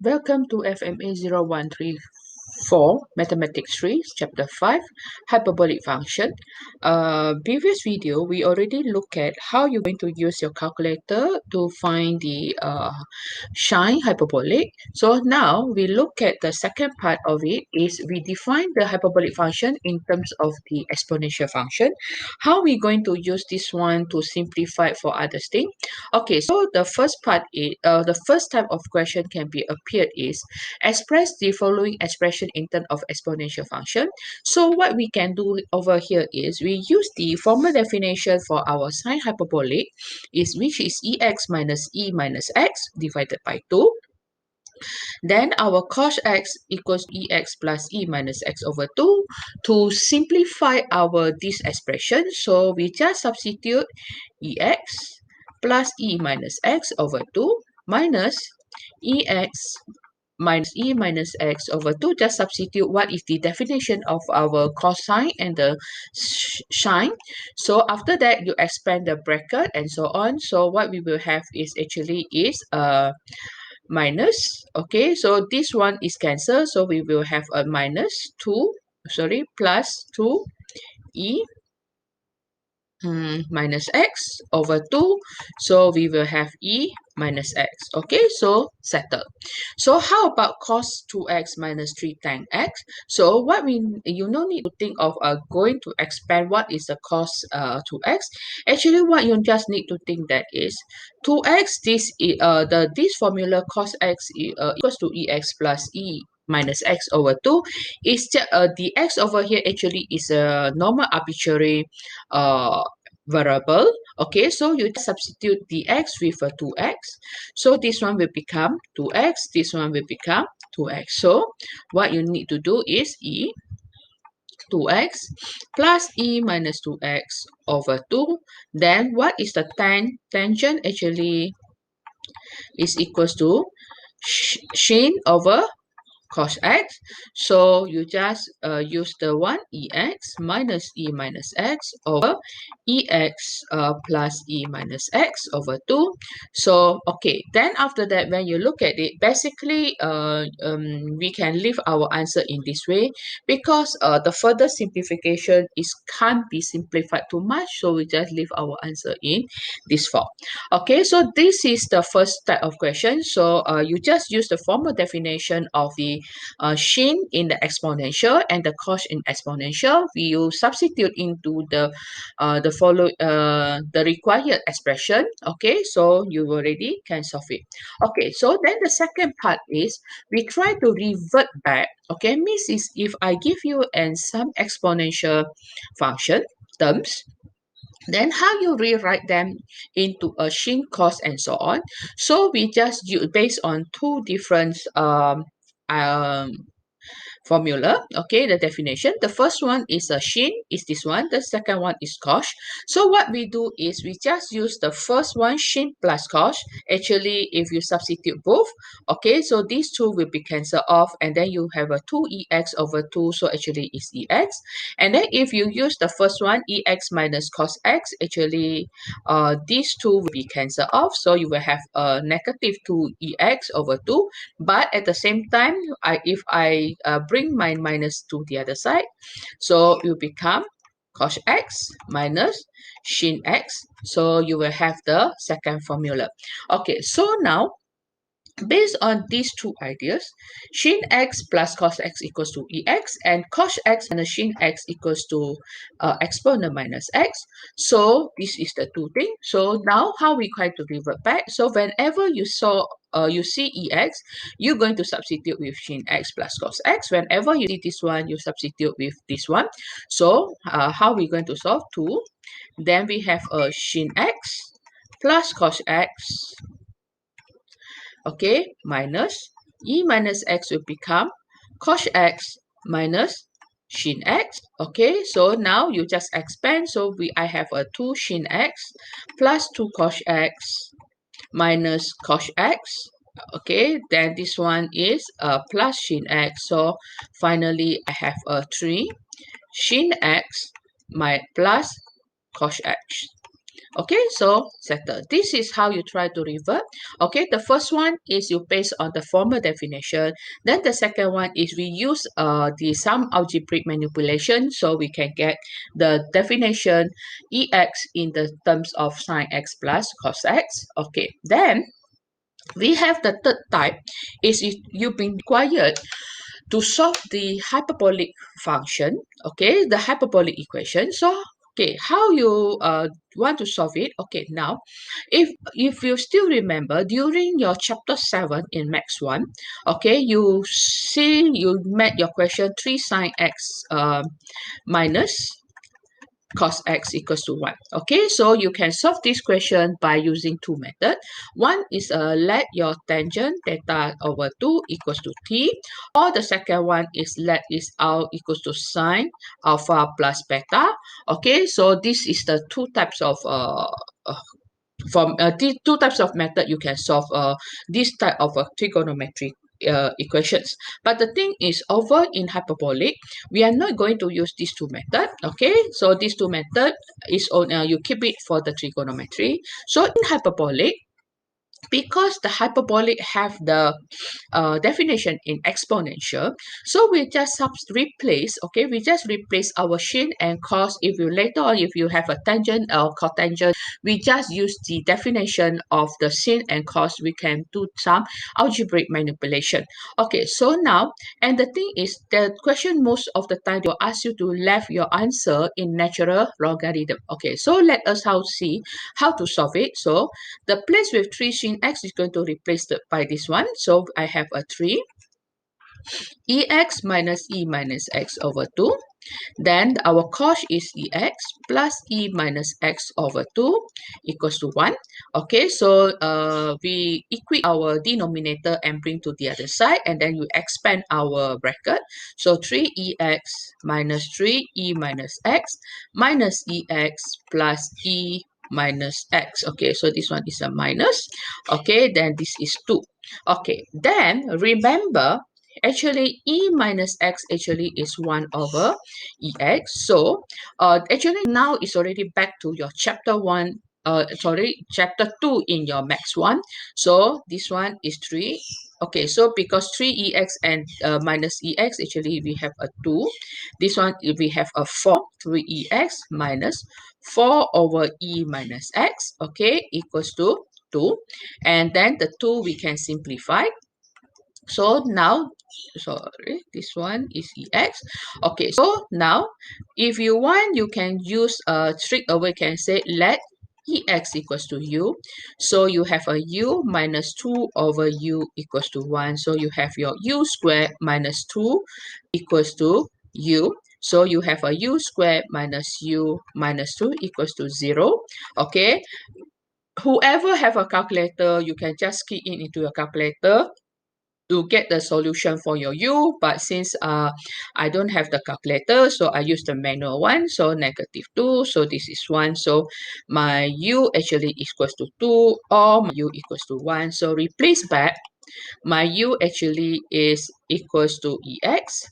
Welcome to FMA 0134 Mathematics 3 chapter 5 hyperbolic function. Previous video we already looked at how you're going to use your calculator to find the sign hyperbolic. So now we look at the second part of it is we define the hyperbolic function in terms of the exponential function. How we going to use this one to simplify for other things? Okay, so the first part is the first type of question can be appeared is express the following expression in terms of exponential function. So what we can do over here is we use the formal definition for our sine hyperbolic is which is ex minus e minus x divided by 2. Then our cos x equals ex plus e minus x over 2. To simplify our this expression, so we just substitute ex plus e minus x over 2 minus ex minus e minus x over 2. Just substitute what is the definition of our cosine and the sine. So after that, you expand the bracket and so on. So what we will have is actually is minus. Okay, so this one is cancelled. So we will have a plus 2 e minus x over 2. So we will have e minus x. Okay, so settle. So how about cos 2x minus 3 tan x? So what you no need to think of going to expand what is the cos 2x. Actually, what you just need to think that is 2x, this formula cos x equals to ex plus e minus x over 2 is the x over here actually is a normal arbitrary variable. Okay, so you substitute the x with a 2x. So this one will become 2x, this one will become 2x. So what you need to do is e 2x plus e minus 2x over 2. Then what is the tangent actually is equals to sin over cos x. So you just use the one ex minus e minus x over ex plus e minus x over 2. So okay, then after that when you look at it, basically we can leave our answer in this way because the further simplification is can't be simplified too much, so we just leave our answer in this form. Okay, so this is the first type of question. So you just use the formal definition of the sin in the exponential and the cos in exponential. We will substitute into the required expression. Okay, so you already can solve it. Okay, so then the second part is we try to revert back. Okay, means is if I give you some exponential function terms, then how you rewrite them into a sin, cos, and so on. So we just use based on two different formula. Okay, the definition. The first one is a sin, is this one. The second one is cos. So what we do is we just use the first one, sin plus cos. Actually, if you substitute both, okay, so these two will be cancelled off, and then you have a 2ex over 2. So actually it's ex. And then if you use the first one, ex minus cos x, actually these two will be cancelled off. So you will have a negative 2ex over 2. But at the same time, if I bring my minus to the other side, so it will become cos x minus sin x. So you will have the second formula. Okay, so now based on these two ideas, sin x plus cos x equals to ex, and cos x minus sin x equals to exponent minus x. So this is the two things. So now how we try to revert back? So whenever you see ex, you're going to substitute with sin x plus cos x. Whenever you see this one, you substitute with this one. So how we going to solve? 2. Then we have a sin x plus cos x, okay, minus e minus x will become cos x minus sin x. Okay, so now you just expand. So I have a 2 sin x plus 2 cos x minus cos x. Okay, then this one is plus sin x. So finally I have a 3 sin x plus cos x. Okay, so settle. This is how you try to revert. Okay, the first one is you base on the former definition. Then the second one is we use the some algebraic manipulation, so we can get the definition ex in the terms of sine x plus cos x. Okay, then we have the third type is if you've been required to solve the hyperbolic function, okay, the hyperbolic equation. So okay, how you want to solve it? Okay, now if you still remember during your chapter 7 in max 1, okay, you see you met your question 3 sine x minus cos x equals to 1. Okay, so you can solve this question by using two methods. One is let your tangent theta over 2 equals to t, or the second one is let is r equals to sine alpha plus beta. Okay, so this is the two types of from these two types of method you can solve this type of trigonometric equations. But the thing is, over in hyperbolic, we are not going to use these two methods. Okay, so these two methods is on you keep it for the trigonometry. So in hyperbolic, because the hyperbolic have the definition in exponential, so we just replace, okay, we just replace our sin and cos. If you later on, if you have a tangent or cotangent, we just use the definition of the sin and cos. We can do some algebraic manipulation. Okay, so now, and the thing is, the question most of the time will ask you to left your answer in natural logarithm. Okay, so let us see how to solve it. So the place with 3 sin x is going to replace by this one. So I have a 3 ex minus e minus x over 2. Then our cos is ex plus e minus x over 2 equals to 1. Okay, so we equate our denominator and bring to the other side, and then you expand our bracket. So 3ex minus 3e minus x minus ex plus e minus x. Okay, so this one is a minus. Okay, then this is 2. Okay, then remember, actually e minus x actually is 1 over ex. So actually now it's already back to your chapter 1, chapter 2 in your max 1. So this one is 3. Okay, so because 3ex and minus ex, actually we have a 2. This one we have a 4, 3ex minus 4 over e minus x, okay, equals to 2. And then the 2 we can simplify. So now, sorry, this one is ex. Okay, so now if you want, you can use straight away can say let ex equals to u. So you have a u minus 2 over u equals to 1. So you have your u squared minus 2 equals to u. So you have a u squared minus u minus 2 equals to 0. Okay, whoever have a calculator, you can just key in into your calculator to get the solution for your u. But since I don't have the calculator, so I use the manual one. So negative 2, so this is 1. So my u actually equals to 2, or my u equals to 1. So replace back, my u actually is equals to ex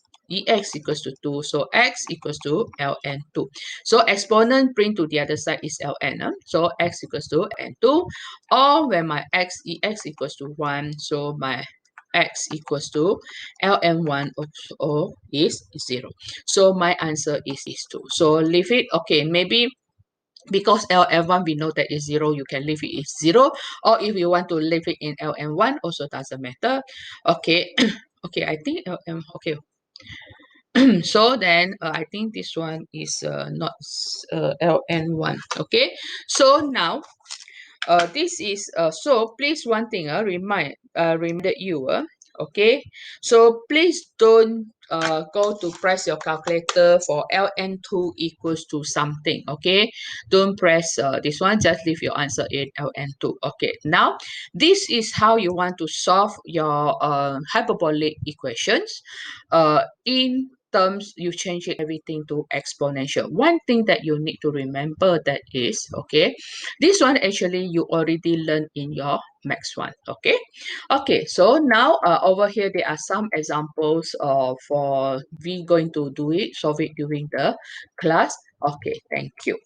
equals to 2. So x equals to ln 2. So exponent bring to the other side is ln. So x equals to ln 2. Or when my ex equals to 1, so my x equals to ln1 also is 0. So my answer is 2. So leave it. Okay, maybe because ln1 we know that is 0, you can leave it is 0. Or if you want to leave it in ln1, also doesn't matter. Okay, okay, I think ln, okay. So then I think this one is not ln1. Okay, so now this is so please one thing reminded you okay, so please don't go to press your calculator for ln2 equals to something. Okay, don't press this one, just leave your answer in ln2. Okay, now this is how you want to solve your hyperbolic equations in terms you change it everything to exponential. One thing that you need to remember that is, okay, this one actually you already learned in your max one. Okay, okay, so now over here there are some examples for we going to do it, solve it during the class. Okay, thank you.